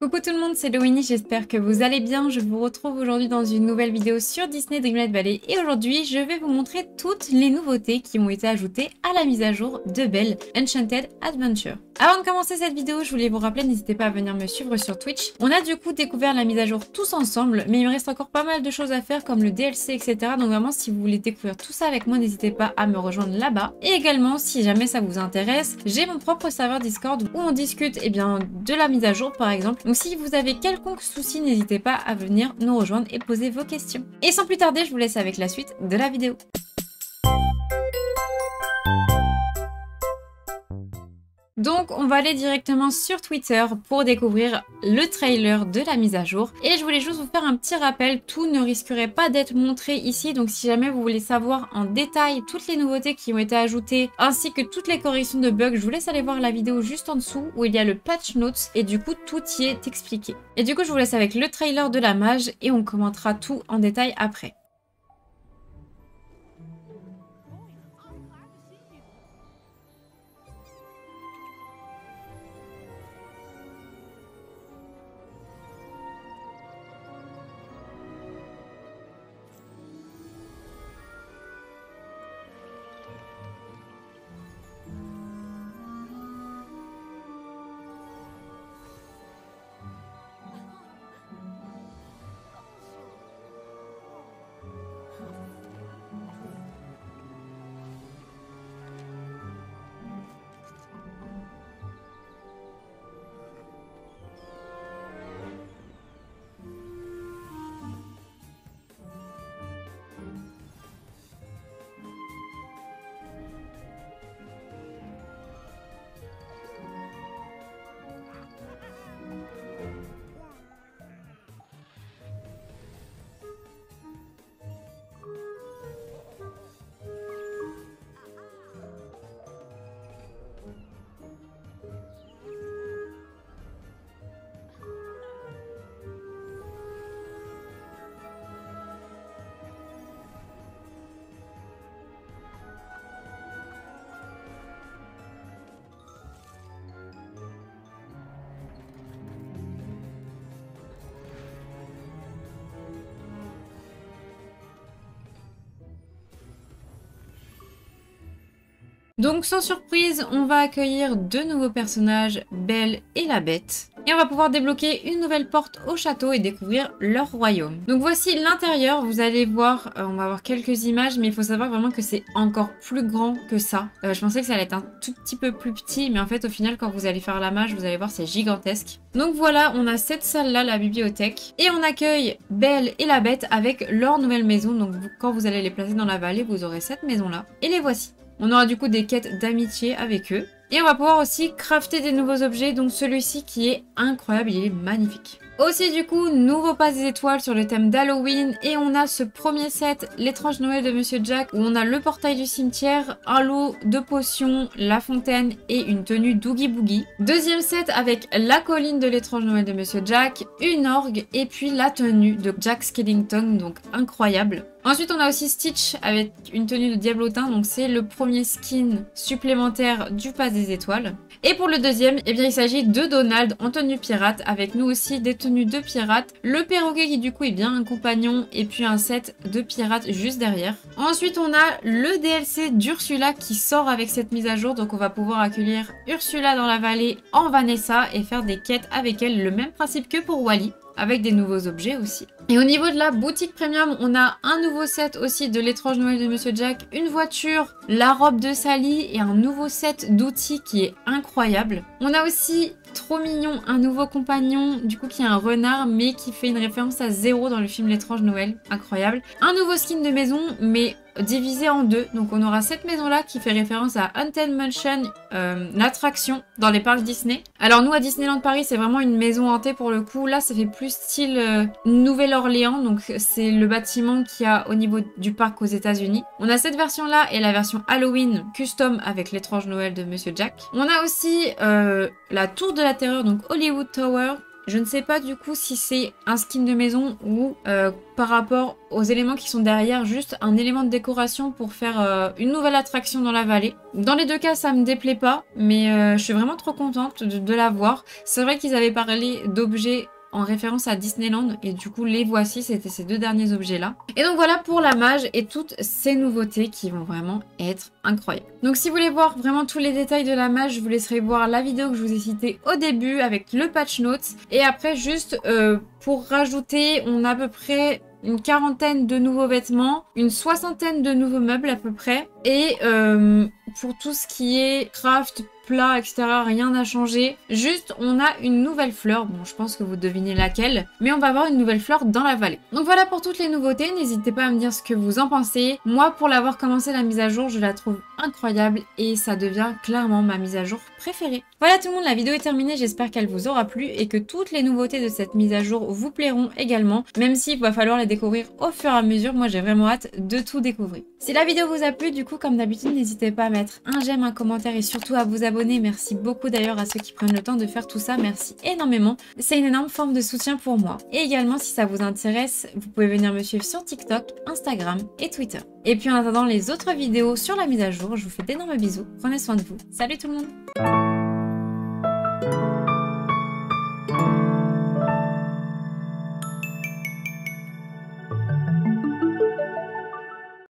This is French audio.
Coucou tout le monde, c'est Loini, j'espère que vous allez bien. Je vous retrouve aujourd'hui dans une nouvelle vidéo sur Disney Dreamlight Valley et aujourd'hui je vais vous montrer toutes les nouveautés qui ont été ajoutées à la mise à jour de Belle Enchanted Adventure. Avant de commencer cette vidéo, je voulais vous rappeler, n'hésitez pas à venir me suivre sur Twitch. On a du coup découvert la mise à jour tous ensemble, mais il me reste encore pas mal de choses à faire comme le DLC, etc. Donc vraiment, si vous voulez découvrir tout ça avec moi, n'hésitez pas à me rejoindre là-bas. Et également, si jamais ça vous intéresse, j'ai mon propre serveur Discord où on discute de la mise à jour par exemple. Donc si vous avez quelconque souci, n'hésitez pas à venir nous rejoindre et poser vos questions. Et sans plus tarder, je vous laisse avec la suite de la vidéo. Donc on va aller directement sur Twitter pour découvrir le trailer de la mise à jour. Et je voulais juste vous faire un petit rappel, tout ne risquerait pas d'être montré ici. Donc si jamais vous voulez savoir en détail toutes les nouveautés qui ont été ajoutées, ainsi que toutes les corrections de bugs, je vous laisse aller voir la vidéo juste en dessous où il y a le patch notes et du coup tout y est expliqué. Et du coup je vous laisse avec le trailer de la mage et on commentera tout en détail après. Donc sans surprise, on va accueillir deux nouveaux personnages, Belle et la Bête. Et on va pouvoir débloquer une nouvelle porte au château et découvrir leur royaume. Donc voici l'intérieur, vous allez voir, on va avoir quelques images, mais il faut savoir vraiment que c'est encore plus grand que ça. Je pensais que ça allait être un tout petit peu plus petit, mais en fait au final quand vous allez faire la mage, vous allez voir c'est gigantesque. Donc voilà, on a cette salle-là, la bibliothèque. Et on accueille Belle et la Bête avec leur nouvelle maison. Donc quand vous allez les placer dans la vallée, vous aurez cette maison-là. Et les voici. On aura du coup des quêtes d'amitié avec eux. Et on va pouvoir aussi crafter des nouveaux objets. Donc celui-ci qui est incroyable, il est magnifique. Aussi du coup, nouveau pass des étoiles sur le thème d'Halloween. Et on a ce premier set, l'étrange Noël de Monsieur Jack, où on a le portail du cimetière, un lot de potions, la fontaine et une tenue d'Oogie Boogie. Deuxième set avec la colline de l'étrange Noël de Monsieur Jack, une orgue et puis la tenue de Jack Skellington, donc incroyable. Ensuite, on a aussi Stitch avec une tenue de Diablotin, donc c'est le premier skin supplémentaire du pass des étoiles. Et pour le deuxième, eh bien, il s'agit de Donald en tenue pirate, avec nous aussi des tenues de pirate, le perroquet qui du coup est bien un compagnon, et puis un set de pirates juste derrière. Ensuite, on a le DLC d'Ursula qui sort avec cette mise à jour, donc on va pouvoir accueillir Ursula dans la vallée en Vanessa et faire des quêtes avec elle, le même principe que pour Wally, avec des nouveaux objets aussi. Et au niveau de la boutique premium, on a un nouveau set aussi de l'étrange Noël de Monsieur Jack, une voiture, la robe de Sally et un nouveau set d'outils qui est incroyable. On a aussi, trop mignon, un nouveau compagnon, du coup qui est un renard mais qui fait une référence à Zéro dans le film L'étrange Noël, incroyable. Un nouveau skin de maison mais divisé en deux, donc on aura cette maison là qui fait référence à Haunted Mansion, l'attraction dans les parcs Disney. Alors nous à Disneyland Paris c'est vraiment une maison hantée pour le coup, là ça fait plus style Nouvelle-Orléans, donc c'est le bâtiment qu'il y a au niveau du parc aux États-Unis. On a cette version là et la version Halloween custom avec l'étrange Noël de Monsieur Jack. On a aussi la tour de la terreur, donc Hollywood Tower, Je ne sais pas du coup si c'est un skin de maison ou par rapport aux éléments qui sont derrière, juste un élément de décoration pour faire une nouvelle attraction dans la vallée. Dans les deux cas, ça me déplaît pas, mais je suis vraiment trop contente de la voir. C'est vrai qu'ils avaient parlé d'objets en référence à Disneyland et du coup les voici, c'était ces deux derniers objets là. Et donc voilà pour la mage et toutes ces nouveautés qui vont vraiment être incroyables. Donc si vous voulez voir vraiment tous les détails de la mage, je vous laisserai voir la vidéo que je vous ai citée au début avec le patch notes. Et après juste pour rajouter, on a à peu près une quarantaine de nouveaux vêtements, une soixantaine de nouveaux meubles à peu près. Et pour tout ce qui est craft, plat, etc., rien n'a changé. Juste, on a une nouvelle fleur. Bon, je pense que vous devinez laquelle. Mais on va avoir une nouvelle fleur dans la vallée. Donc voilà pour toutes les nouveautés. N'hésitez pas à me dire ce que vous en pensez. Moi, pour l'avoir commencé la mise à jour, je la trouve incroyable. Et ça devient clairement ma mise à jour préférée. Voilà tout le monde, la vidéo est terminée. J'espère qu'elle vous aura plu et que toutes les nouveautés de cette mise à jour vous plairont également. Même s'il va falloir les découvrir au fur et à mesure. Moi, j'ai vraiment hâte de tout découvrir. Si la vidéo vous a plu, du coup, comme d'habitude, n'hésitez pas à mettre un j'aime, un commentaire et surtout à vous abonner. Merci beaucoup d'ailleurs à ceux qui prennent le temps de faire tout ça. Merci énormément. C'est une énorme forme de soutien pour moi. Et également, si ça vous intéresse, vous pouvez venir me suivre sur TikTok, Instagram et Twitter. Et puis en attendant les autres vidéos sur la mise à jour, je vous fais d'énormes bisous. Prenez soin de vous. Salut tout le monde!